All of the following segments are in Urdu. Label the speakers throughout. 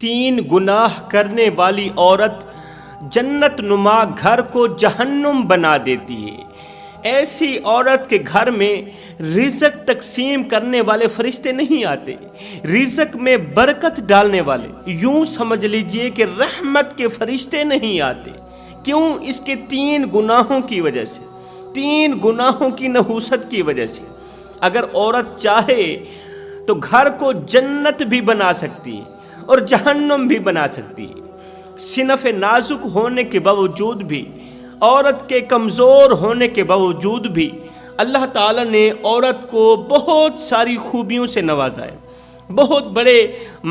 Speaker 1: 3 گناہ کرنے والی عورت جنت نما گھر کو جہنم بنا دیتی ہے۔ ایسی عورت کے گھر میں رزق تقسیم کرنے والے فرشتے نہیں آتے، رزق میں برکت ڈالنے والے، یوں سمجھ لیجئے کہ رحمت کے فرشتے نہیں آتے۔ کیوں؟ اس کے 3 گناہوں کی وجہ سے، 3 گناہوں کی نحوست کی وجہ سے۔ اگر عورت چاہے تو گھر کو جنت بھی بنا سکتی ہے اور جہنم بھی بنا سکتی ہے۔ صنف نازک ہونے کے باوجود بھی، عورت کے کمزور ہونے کے باوجود بھی اللہ تعالیٰ نے عورت کو بہت ساری خوبیوں سے نوازا ہے، بہت بڑے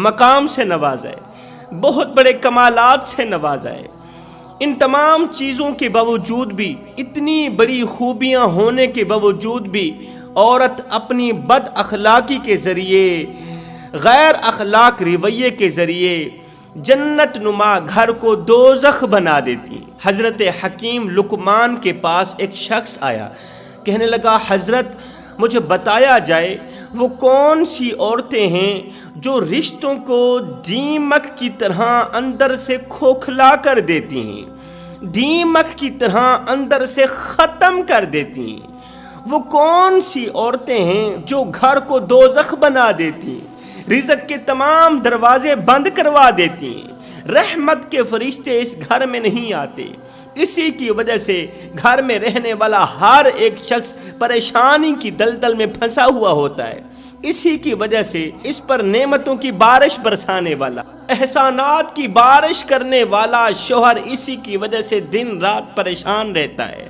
Speaker 1: مقام سے نوازا ہے، بہت بڑے کمالات سے نوازا ہے۔ ان تمام چیزوں کے باوجود بھی، اتنی بڑی خوبیاں ہونے کے باوجود بھی، عورت اپنی بد اخلاقی کے ذریعے، غیر اخلاق رویے کے ذریعے جنت نما گھر کو دوزخ بنا دیتی۔ حضرت حکیم لقمان کے پاس ایک شخص آیا، کہنے لگا حضرت مجھے بتایا جائے وہ کون سی عورتیں ہیں جو رشتوں کو دیمک کی طرح اندر سے کھوکھلا کر دیتی ہیں، دیمک کی طرح اندر سے ختم کر دیتی ہیں۔ وہ کون سی عورتیں ہیں جو گھر کو دوزخ بنا دیتی ہیں، رزق کے تمام دروازے بند کروا دیتی ہیں، رحمت کے فرشتے اس گھر میں نہیں آتے۔ اسی کی وجہ سے گھر میں رہنے والا ہر ایک شخص پریشانی کی دلدل میں پھنسا ہوا ہوتا ہے۔ اسی کی وجہ سے اس پر نعمتوں کی بارش برسانے والا، احسانات کی بارش کرنے والا شوہر اسی کی وجہ سے دن رات پریشان رہتا ہے۔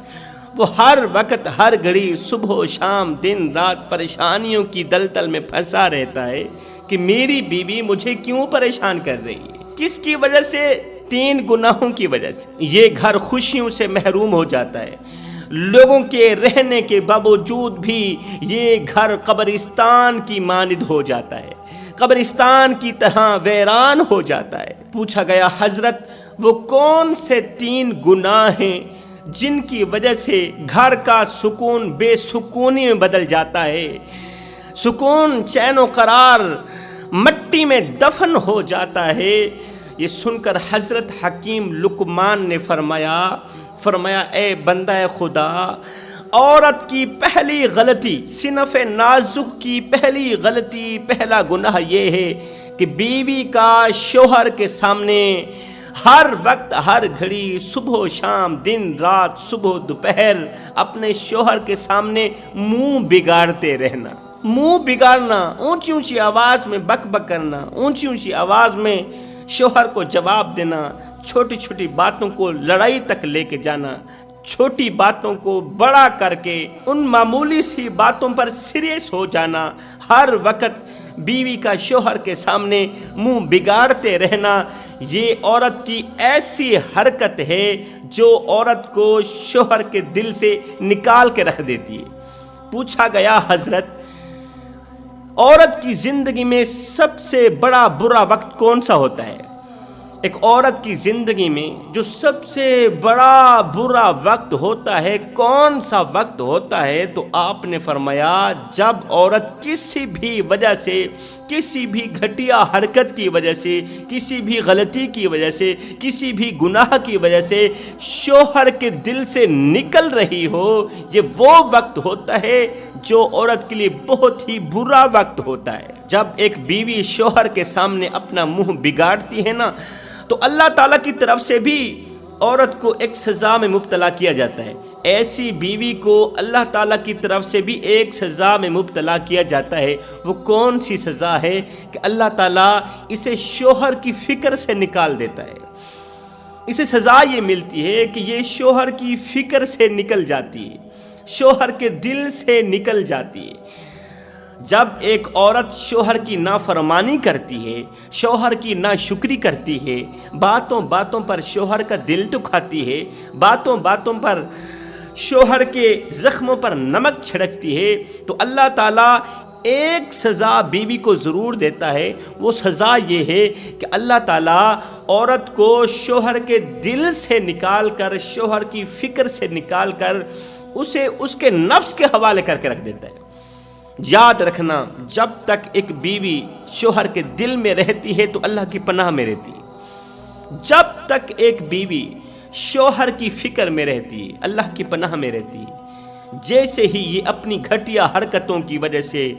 Speaker 1: وہ ہر وقت، ہر گھڑی، صبح و شام، دن رات پریشانیوں کی دلدل میں پھنسا رہتا ہے کہ میری بیوی مجھے کیوں پریشان کر رہی ہے۔ کس کی وجہ سے؟ 3 گناہوں کی وجہ سے۔ یہ گھر خوشیوں سے محروم ہو جاتا ہے، لوگوں کے رہنے کے باوجود بھی یہ گھر قبرستان کی مانند ہو جاتا ہے، قبرستان کی طرح ویران ہو جاتا ہے۔ پوچھا گیا حضرت وہ کون سے 3 گناہ ہیں جن کی وجہ سے گھر کا سکون بے سکونی میں بدل جاتا ہے، سکون، چین و قرار مٹی میں دفن ہو جاتا ہے؟ یہ سن کر حضرت حکیم لقمان نے فرمایا اے بندہ خدا، عورت کی پہلی غلطی، صنف نازک کی پہلی غلطی، پہلا گناہ یہ ہے کہ بیوی کا شوہر کے سامنے ہر وقت، ہر گھڑی، صبح و شام، دن رات، صبح دوپہر اپنے شوہر کے سامنے منہ بگاڑتے رہنا، منہ بگاڑنا، اونچی اونچی آواز میں بک بک کرنا، اونچی اونچی آواز میں شوہر کو جواب دینا، چھوٹی چھوٹی باتوں کو لڑائی تک لے کے جانا، چھوٹی باتوں کو بڑا کر کے ان معمولی سی باتوں پر سیریس ہو جانا، ہر وقت بیوی کا شوہر کے سامنے منہ بگاڑتے رہنا، یہ عورت کی ایسی حرکت ہے جو عورت کو شوہر کے دل سے نکال کے رکھ دیتی ہے۔ پوچھا گیا حضرت عورت کی زندگی میں سب سے بڑا برا وقت کون سا ہوتا ہے؟ ایک عورت کی زندگی میں جو سب سے بڑا برا وقت ہوتا ہے، کون سا وقت ہوتا ہے؟ تو آپ نے فرمایا جب عورت کسی بھی وجہ سے، کسی بھی گھٹیا حرکت کی وجہ سے، کسی بھی غلطی کی وجہ سے، کسی بھی گناہ کی وجہ سے شوہر کے دل سے نکل رہی ہو، یہ وہ وقت ہوتا ہے جو عورت کے لیے بہت ہی برا وقت ہوتا ہے۔ جب ایک بیوی شوہر کے سامنے اپنا منہ بگاڑتی ہے نا، تو اللہ تعالیٰ کی طرف سے بھی عورت کو ایک سزا میں مبتلا کیا جاتا ہے۔ ایسی بیوی کو اللہ تعالیٰ کی طرف سے بھی ایک سزا میں مبتلا کیا جاتا ہے۔ وہ کون سی سزا ہے کہ اللہ تعالیٰ اسے شوہر کی فکر سے نکال دیتا ہے۔ اسے سزا یہ ملتی ہے کہ یہ شوہر کی فکر سے نکل جاتی ہے، شوہر کے دل سے نکل جاتی ہے۔ جب ایک عورت شوہر کی نافرمانی کرتی ہے، شوہر کی ناشکری کرتی ہے، باتوں باتوں پر شوہر کا دل دکھاتی ہے، باتوں باتوں پر شوہر کے زخموں پر نمک چھڑکتی ہے، تو اللہ تعالیٰ ایک سزا بیوی کو ضرور دیتا ہے۔ وہ سزا یہ ہے کہ اللہ تعالیٰ عورت کو شوہر کے دل سے نکال کر، شوہر کی فکر سے نکال کر اسے اس کے نفس کے حوالے کر کے رکھ دیتا ہے۔ یاد رکھنا، جب تک ایک بیوی شوہر کے دل میں رہتی ہے تو اللہ کی پناہ میں رہتی ہے۔ جب تک ایک بیوی شوہر کی فکر میں رہتی ہے، اللہ کی پناہ میں رہتی ہے۔ جیسے ہی یہ اپنی گھٹیا حرکتوں کی وجہ سے،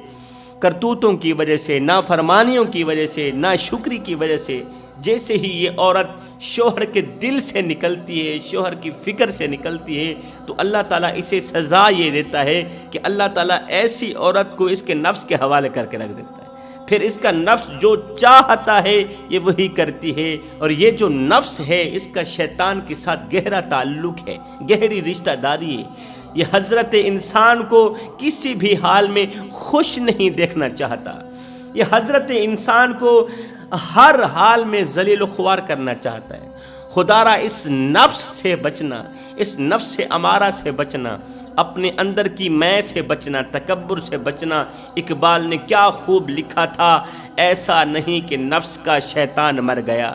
Speaker 1: کرتوتوں کی وجہ سے، نافرمانیوں کی وجہ سے، ناشکری کی وجہ سے، جیسے ہی یہ عورت شوہر کے دل سے نکلتی ہے، شوہر کی فکر سے نکلتی ہے، تو اللہ تعالیٰ اسے سزا یہ دیتا ہے کہ اللہ تعالیٰ ایسی عورت کو اس کے نفس کے حوالے کر کے رکھ دیتا ہے۔ پھر اس کا نفس جو چاہتا ہے یہ وہی کرتی ہے، اور یہ جو نفس ہے اس کا شیطان کے ساتھ گہرا تعلق ہے، گہری رشتہ داری ہے۔ یہ حضرت انسان کو کسی بھی حال میں خوش نہیں دیکھنا چاہتا، یہ حضرت انسان کو ہر حال میں ذلیل و خوار کرنا چاہتا ہے۔ خدارا اس نفس سے بچنا، اس نفس سے امارہ سے بچنا، اپنے اندر کی میں سے بچنا، تکبر سے بچنا۔ اقبال نے کیا خوب لکھا تھا، ایسا نہیں کہ نفس کا شیطان مر گیا،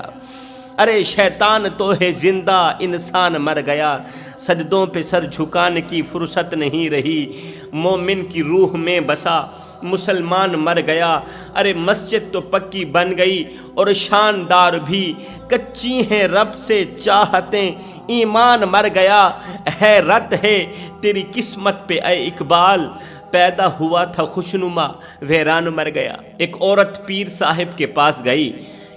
Speaker 1: ارے شیطان تو ہے زندہ، انسان مر گیا۔ سجدوں پہ سر جھکانے کی فرصت نہیں رہی، مومن کی روح میں بسا مسلمان مر گیا۔ ارے مسجد تو پکی بن گئی اور شاندار بھی، کچی ہیں رب سے چاہتیں، ایمان مر گیا۔ حیرت ہے تیری قسمت پہ اے اقبال، پیدا ہوا تھا خوشنما ویران مر گیا۔ ایک عورت پیر صاحب کے پاس گئی،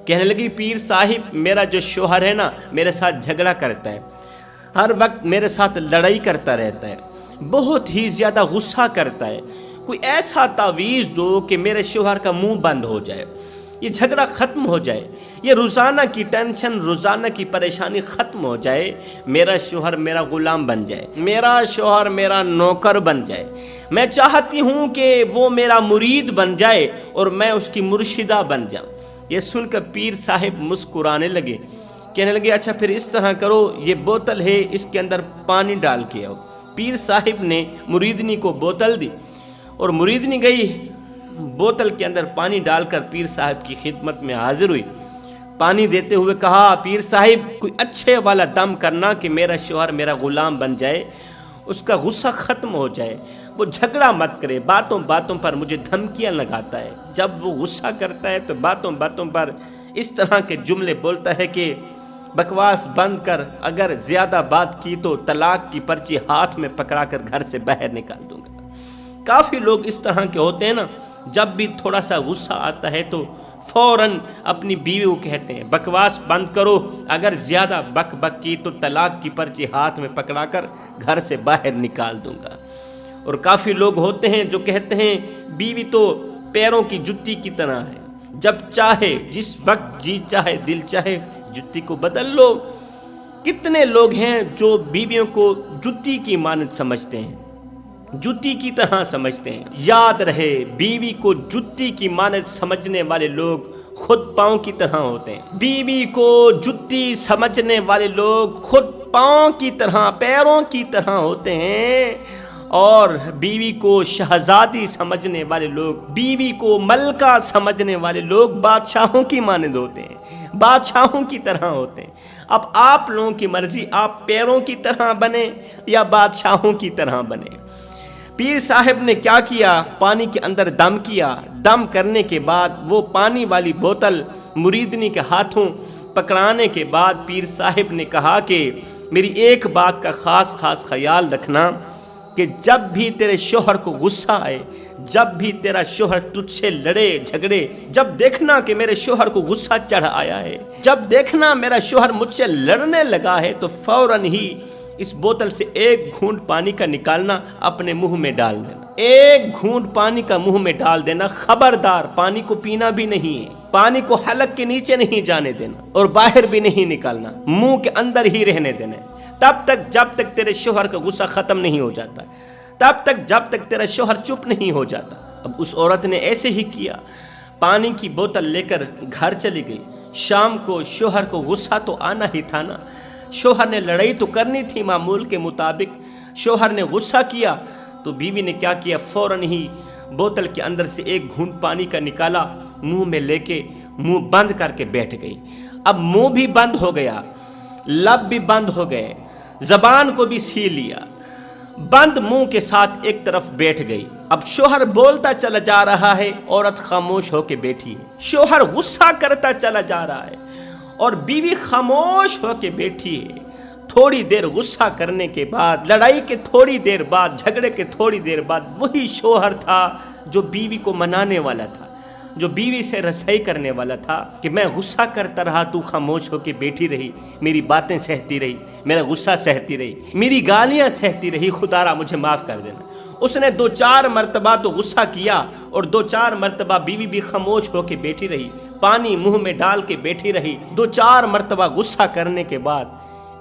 Speaker 1: کہنے لگی پیر صاحب میرا جو شوہر ہے نا میرے ساتھ جھگڑا کرتا ہے، ہر وقت میرے ساتھ لڑائی کرتا رہتا ہے، بہت ہی زیادہ غصہ کرتا ہے، کوئی ایسا تعویذ دو کہ میرے شوہر کا منہ بند ہو جائے، یہ جھگڑا ختم ہو جائے، یہ روزانہ کی ٹینشن، روزانہ کی پریشانی ختم ہو جائے، میرا شوہر میرا غلام بن جائے، میرا شوہر میرا نوکر بن جائے۔ میں چاہتی ہوں کہ وہ میرا مرید بن جائے اور میں اس کی مرشدہ بن جاؤں۔ یہ سن کر پیر صاحب مسکرانے لگے، کہنے لگے اچھا پھر اس طرح کرو، یہ بوتل ہے اس کے اندر پانی ڈال کے آؤ۔ پیر صاحب نے مریدنی کو بوتل دی اور مریدنی گئی بوتل کے اندر پانی ڈال کر پیر صاحب کی خدمت میں حاضر ہوئی۔ پانی دیتے ہوئے کہا پیر صاحب کوئی اچھے والا دم کرنا کہ میرا شوہر میرا غلام بن جائے، اس کا غصہ ختم ہو جائے، وہ جھگڑا مت کرے، باتوں باتوں پر مجھے دھمکیاں لگاتا ہے، جب وہ غصہ کرتا ہے تو باتوں باتوں پر اس طرح کے جملے بولتا ہے کہ بکواس بند کر، اگر زیادہ بات کی تو طلاق کی پرچی ہاتھ میں پکڑا کر گھر سے باہر نکال دوں گا۔ کافی لوگ اس طرح کے ہوتے ہیں نا، جب بھی تھوڑا سا غصہ آتا ہے تو فوراً اپنی بیوی کو کہتے ہیں بکواس بند کرو، اگر زیادہ بک بک کی تو طلاق کی پرچی ہاتھ میں پکڑا کر گھر سے باہر نکال دوں گا۔ اور کافی لوگ ہوتے ہیں جو کہتے ہیں بیوی تو پیروں کی جتی کی طرح ہے، جب چاہے جس وقت جی چاہے دل چاہے جتی کو بدل لو۔ کتنے لوگ ہیں جو بیویوں کو جتی کی مانند سمجھتے ہیں، جتی کی طرح سمجھتے ہیں۔ یاد رہے بیوی کو جتی کی مانند سمجھنے والے لوگ خود پاؤں کی طرح ہوتے ہیں۔ بیوی کو جتی سمجھنے والے لوگ خود پاؤں کی طرح، پیروں کی طرح ہوتے ہیں، اور بیوی کو شہزادی سمجھنے والے لوگ، بیوی کو ملکہ سمجھنے والے لوگ بادشاہوں کی مانند ہوتے ہیں، بادشاہوں کی طرح ہوتے ہیں۔ اب آپ لوگوں کی مرضی، آپ پیروں کی طرح بنے یا بادشاہوں کی طرح بنے۔ پیر صاحب نے کیا کیا، پانی کے اندر دم کیا، دم کرنے کے بعد وہ پانی والی بوتل مریدنی کے ہاتھوں پکڑانے کے بعد پیر صاحب نے کہا کہ میری ایک بات کا خاص خیال رکھنا کہ جب بھی تیرے شوہر کو غصہ آئے، جب بھی تیرا شوہر تجھ سے لڑے جھگڑے، جب دیکھنا کہ میرے شوہر کو غصہ چڑھ آیا ہے، جب دیکھنا میرا شوہر مجھ سے لڑنے لگا ہے، تو فوراً ہی اس بوتل سے ایک گھونٹ پانی کا نکالنا، اپنے منہ میں ڈال دینا، ایک گھونٹ پانی کا منہ میں ڈال دینا۔ خبردار پانی کو پینا بھی نہیں ہے، پانی کو حلق کے نیچے نہیں جانے دینا اور باہر بھی نہیں نکالنا، منہ کے اندر ہی رہنے دینا، تب تک جب تک تیرے شوہر کا غصہ ختم نہیں ہو جاتا، تب تک جب تک تیرا شوہر چپ نہیں ہو جاتا۔ اب اس عورت نے ایسے ہی کیا، پانی کی بوتل لے کر گھر چلی گئی۔ شام کو شوہر کو غصہ تو آنا ہی تھا نا، شوہر نے لڑائی تو کرنی تھی معمول کے مطابق، شوہر نے غصہ کیا تو بیوی نے کیا کیا، فوراً ہی بوتل کے اندر سے ایک گھونٹ پانی کا نکالا، منہ میں لے کے منہ بند کر کے بیٹھ گئی۔ اب منہ بھی بند ہو گیا، لب بھی بند ہو گئے، زبان کو بھی سی لیا، بند منہ کے ساتھ ایک طرف بیٹھ گئی۔ اب شوہر بولتا چلا جا رہا ہے، عورت خاموش ہو کے بیٹھی ہے۔ شوہر غصہ کرتا چلا جا رہا ہے اور بیوی خاموش ہو کے بیٹھی ہے۔ تھوڑی دیر غصہ کرنے کے بعد، لڑائی کے تھوڑی دیر بعد، جھگڑے کے تھوڑی دیر بعد، وہی شوہر تھا جو بیوی کو منانے والا تھا، جو بیوی سے رسائی کرنے والا تھا کہ میں غصہ کرتا رہا، تو خاموش ہو کے بیٹھی رہی، میری باتیں سہتی رہی، میرا غصہ سہتی رہی، میری گالیاں سہتی رہی، خدا را مجھے معاف کر دینا۔ اس نے 2-4 مرتبہ تو غصہ کیا اور 2-4 مرتبہ بیوی بھی خاموش ہو کے بیٹھی رہی، پانی منہ میں ڈال کے بیٹھی رہی۔ 2-4 مرتبہ غصہ کرنے کے بعد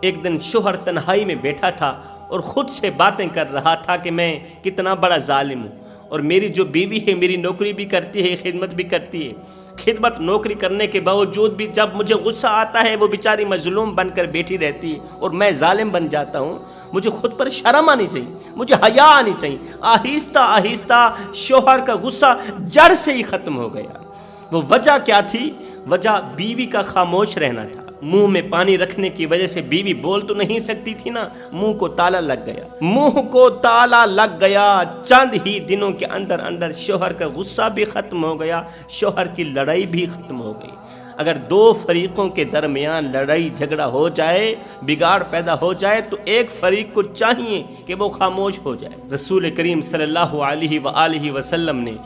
Speaker 1: ایک دن شوہر تنہائی میں بیٹھا تھا اور خود سے باتیں کر رہا تھا کہ میں کتنا بڑا ظالم ہوں، اور میری جو بیوی ہے میری نوکری بھی کرتی ہے، خدمت بھی کرتی ہے، خدمت نوکری کرنے کے باوجود بھی جب مجھے غصہ آتا ہے وہ بیچاری مظلوم بن کر بیٹھی رہتی ہے اور میں ظالم بن جاتا ہوں۔ مجھے خود پر شرم آنی چاہیے، مجھے حیا آنی چاہیے۔ آہستہ آہستہ شوہر کا غصہ جڑ سے ہی ختم ہو گیا۔ وہ وجہ کیا تھی؟ وجہ بیوی کا خاموش رہنا تھا۔ منہ میں پانی رکھنے کی وجہ سے بیوی بول تو نہیں سکتی تھی نا، منہ کو تالا لگ گیا، منہ کو تالا لگ گیا۔ چند ہی دنوں کے اندر اندر شوہر کا غصہ بھی ختم ہو گیا، شوہر کی لڑائی بھی ختم ہو گئی۔ اگر 2 فریقوں کے درمیان لڑائی جھگڑا ہو جائے، بگاڑ پیدا ہو جائے، تو ایک فریق کو چاہیے کہ وہ خاموش ہو جائے۔ رسول کریم صلی اللہ علیہ وآلہ وسلم نے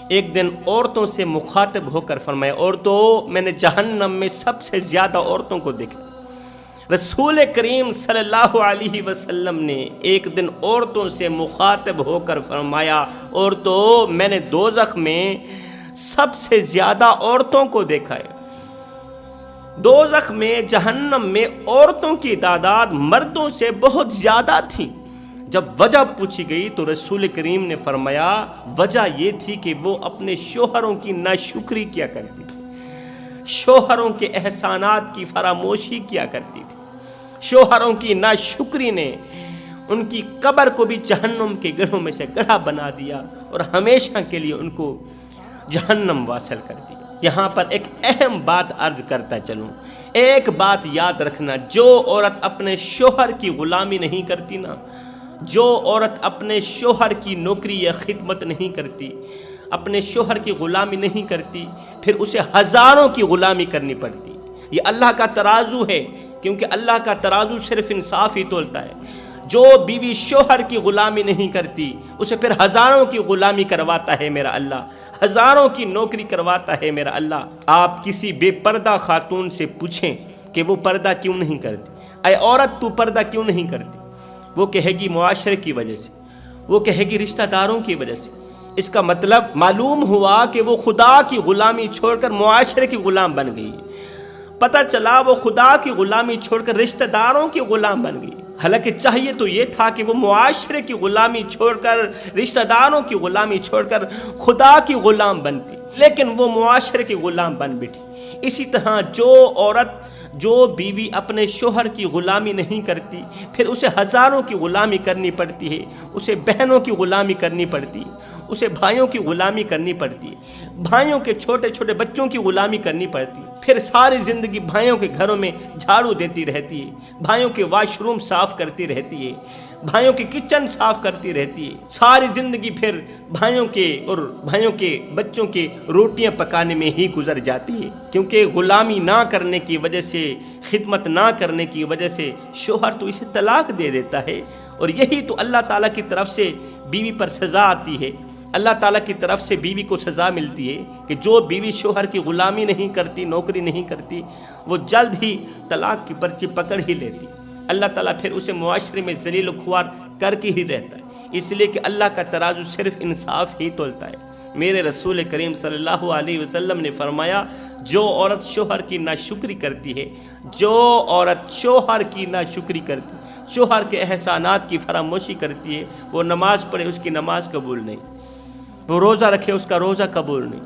Speaker 1: ایک دن عورتوں سے مخاطب ہو کر فرمایا، عورتوں، میں نے جہنم میں سب سے زیادہ عورتوں کو دیکھا۔ رسول کریم صلی اللہ علیہ وسلم نے ایک دن عورتوں سے مخاطب ہو کر فرمایا، عورتوں، میں نے دوزخ میں سب سے زیادہ عورتوں کو دیکھا ہے۔ دوزخ میں، جہنم میں عورتوں کی تعداد مردوں سے بہت زیادہ تھی۔ جب وجہ پوچھی گئی تو رسول کریم نے فرمایا، وجہ یہ تھی کہ وہ اپنے شوہروں کی ناشکری کیا کرتی تھی، شوہروں کے احسانات کی فراموشی کیا کرتی تھی۔ شوہروں کی ناشکری نے ان کی قبر کو بھی جہنم کے گڑھوں میں سے گڑھا بنا دیا اور ہمیشہ کے لیے ان کو جہنم واصل کر دیا۔ یہاں پر ایک اہم بات عرض کرتا چلوں، ایک بات یاد رکھنا، جو عورت اپنے شوہر کی غلامی نہیں کرتی نا، جو عورت اپنے شوہر کی نوکری یا خدمت نہیں کرتی، اپنے شوہر کی غلامی نہیں کرتی، پھر اسے ہزاروں کی غلامی کرنی پڑتی۔ یہ اللہ کا ترازو ہے، کیونکہ اللہ کا ترازو صرف انصاف ہی تولتا ہے۔ جو بیوی شوہر کی غلامی نہیں کرتی، اسے پھر ہزاروں کی غلامی کرواتا ہے میرا اللہ، ہزاروں کی نوکری کرواتا ہے میرا اللہ۔ آپ کسی بے پردہ خاتون سے پوچھیں کہ وہ پردہ کیوں نہیں کرتی، اے عورت تو پردہ کیوں نہیں کرتی؟ وہ کہے گی معاشرے کی وجہ سے، وہ کہے گی رشتہ داروں کی وجہ سے۔ اس کا مطلب معلوم ہوا کہ وہ خدا کی غلامی چھوڑ کر معاشرے کی غلام بن گئی۔ پتہ چلا وہ خدا کی غلامی چھوڑ کر رشتہ داروں کی غلام بن گئی، حالانکہ چاہیے تو یہ تھا کہ وہ معاشرے کی غلامی چھوڑ کر، رشتہ داروں کی غلامی چھوڑ کر خدا کی غلام بنتی، لیکن وہ معاشرے کی غلام بن بیٹھی۔ اسی طرح جو بیوی اپنے شوہر کی غلامی نہیں کرتی، پھر اسے ہزاروں کی غلامی کرنی پڑتی ہے، اسے بہنوں کی غلامی کرنی پڑتی ہے، اسے بھائیوں کی غلامی کرنی پڑتی ہے، بھائیوں کے چھوٹے چھوٹے بچوں کی غلامی کرنی پڑتی ہے، پھر ساری زندگی بھائیوں کے گھروں میں جھاڑو دیتی رہتی ہے، بھائیوں کے واش روم صاف کرتی رہتی ہے، بھائیوں کی کچن صاف کرتی رہتی ہے، ساری زندگی پھر بھائیوں کے بچوں کے روٹیاں پکانے میں ہی گزر جاتی ہے، کیونکہ غلامی نہ کرنے کی وجہ سے، خدمت نہ کرنے کی وجہ سے شوہر تو اسے طلاق دے دیتا ہے۔ اور یہی تو اللہ تعالیٰ کی طرف سے بیوی پر سزا آتی ہے، اللہ تعالیٰ کی طرف سے بیوی کو سزا ملتی ہے کہ جو بیوی شوہر کی غلامی نہیں کرتی، نوکری نہیں کرتی، وہ جلد ہی طلاق کی پرچی پکڑ ہی لیتی۔ اللہ تعالیٰ پھر اسے معاشرے میں ذلیل و خوار کر کے ہی رہتا ہے، اس لیے کہ اللہ کا ترازو صرف انصاف ہی تولتا ہے۔ میرے رسول کریم صلی اللہ علیہ وسلم نے فرمایا، جو عورت شوہر کی ناشکری کرتی ہے، جو عورت شوہر کی ناشکری کرتی، شوہر کے احسانات کی فراموشی کرتی ہے، وہ نماز پڑھے اس کی نماز قبول نہیں، وہ روزہ رکھے اس کا روزہ قبول نہیں،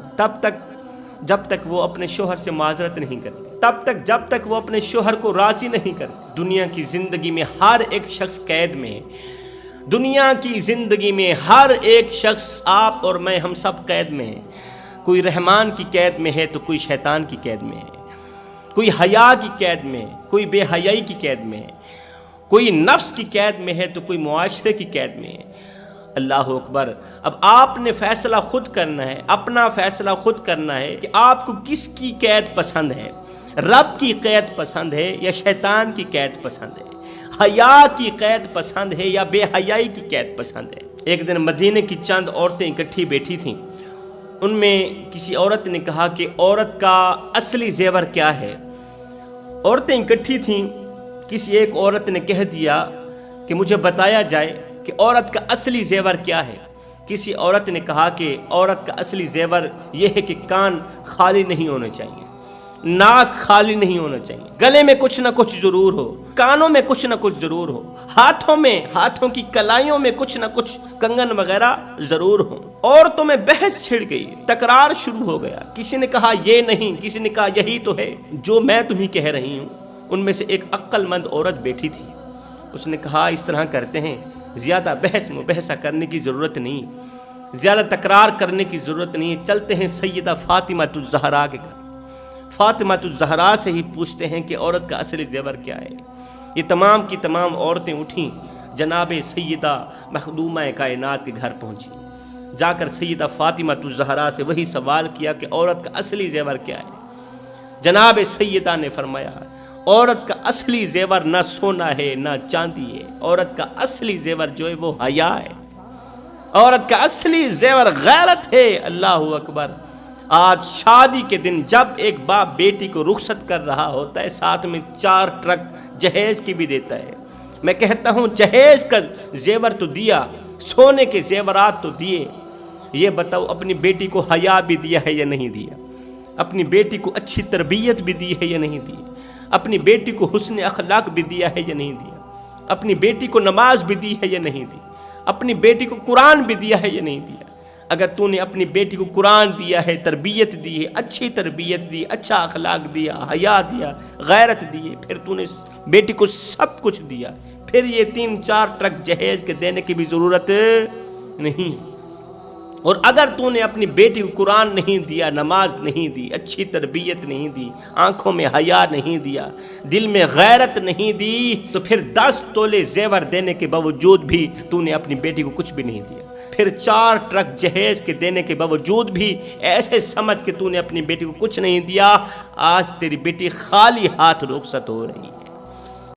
Speaker 1: جب تک وہ اپنے شوہر سے معذرت نہیں کرتی، جب تک وہ اپنے شوہر کو راضی نہیں کرتی۔ دنیا کی زندگی میں ہر ایک شخص قید میں ہے، دنیا کی زندگی میں ہر ایک شخص، آپ اور میں، ہم سب قید میں ہیں۔ کوئی رحمان کی قید میں ہے تو کوئی شیطان کی قید میں ہے، کوئی حیا کی قید میں ہے، کوئی بے حیائی کی قید میں ہے، کوئی نفس کی قید میں ہے تو کوئی معاشرے کی قید میں ہے۔ اللہ اکبر۔ اب آپ نے فیصلہ خود کرنا ہے، اپنا فیصلہ خود کرنا ہے کہ آپ کو کس کی قید پسند ہے، رب کی قید پسند ہے یا شیطان کی قید پسند ہے، حیا کی قید پسند ہے یا بے حیائی کی قید پسند ہے۔ ایک دن مدینے کی چند عورتیں اکٹھی بیٹھی تھیں، ان میں کسی عورت نے کہا کہ عورت کا اصلی زیور کیا ہے۔ عورتیں اکٹھی تھیں، کسی ایک عورت نے کہہ دیا کہ مجھے بتایا جائے کہ عورت کا اصلی زیور کیا ہے۔ کسی عورت نے کہا کہ عورت کا اصلی زیور یہ ہے کہ کان خالی نہیں ہونے چاہیے، ناک خالی نہیں ہونا چاہیے، گلے میں کچھ نہ کچھ ضرور ہو، کانوں میں کچھ نہ کچھ ضرور ہو، ہاتھوں کی کلائیوں میں کچھ نہ کچھ کنگن وغیرہ ضرور ہو۔ عورتوں میں بحث چھڑ گئی، تکرار شروع ہو گیا، کسی نے کہا یہ نہیں، کسی نے کہا یہی تو ہے جو میں تمہیں کہہ رہی ہوں۔ ان میں سے ایک عقل مند عورت بیٹھی تھی، اس نے کہا اس طرح کرتے ہیں، زیادہ بحث مبحثہ کرنے کی ضرورت نہیں، زیادہ تکرار کرنے کی ضرورت نہیں، چلتے ہیں سیدہ فاطمہ الزہرا کے گھر، فاطمہ الزہرا سے ہی پوچھتے ہیں کہ عورت کا اصلی زیور کیا ہے۔ یہ تمام کی تمام عورتیں اٹھیں، جناب سیدہ مخدومہ کائنات کے گھر پہنچی، جا کر سیدہ فاطمہ الزہرا سے وہی سوال کیا کہ عورت کا اصلی زیور کیا ہے۔ جناب سیدہ نے فرمایا عورت کا اصلی زیور نہ سونا ہے نہ چاندی ہے، عورت کا اصلی زیور جو ہے وہ حیا ہے، عورت کا اصلی زیور غیرت ہے۔ اللہ اکبر۔ آج شادی کے دن جب ایک باپ بیٹی کو رخصت کر رہا ہوتا ہے، ساتھ میں 4 ٹرک جہیز کی بھی دیتا ہے۔ میں کہتا ہوں جہیز کا زیور تو دیا، سونے کے زیورات تو دیے، یہ بتاؤ اپنی بیٹی کو حیا بھی دیا ہے یا نہیں دیا، اپنی بیٹی کو اچھی تربیت بھی دی ہے یا نہیں دی، اپنی بیٹی کو حسن اخلاق بھی دیا ہے یا نہیں دیا، اپنی بیٹی کو نماز بھی دی ہے یا نہیں دی، اپنی بیٹی کو قرآن بھی دیا ہے یا نہیں دیا۔ اگر تو نے اپنی بیٹی کو قرآن دیا ہے، تربیت دی ہے، اچھی تربیت دی، اچھا اخلاق دیا، حیا دیا، غیرت دی، پھر تو نے بیٹی کو سب کچھ دیا، پھر یہ 3-4 ٹرک جہیز کے دینے کی بھی ضرورت نہیں۔ اور اگر تو نے اپنی بیٹی کو قرآن نہیں دیا، نماز نہیں دی، اچھی تربیت نہیں دی، آنکھوں میں حیا نہیں دیا، دل میں غیرت نہیں دی، تو پھر 10 تولے زیور دینے کے باوجود بھی تو نے اپنی بیٹی کو کچھ بھی نہیں دیا، پھر 4 ٹرک جہیز کے دینے کے باوجود بھی ایسے سمجھ کہ تو نے اپنی بیٹی کو کچھ نہیں دیا۔ آج تیری بیٹی خالی ہاتھ رخصت ہو رہی ہے۔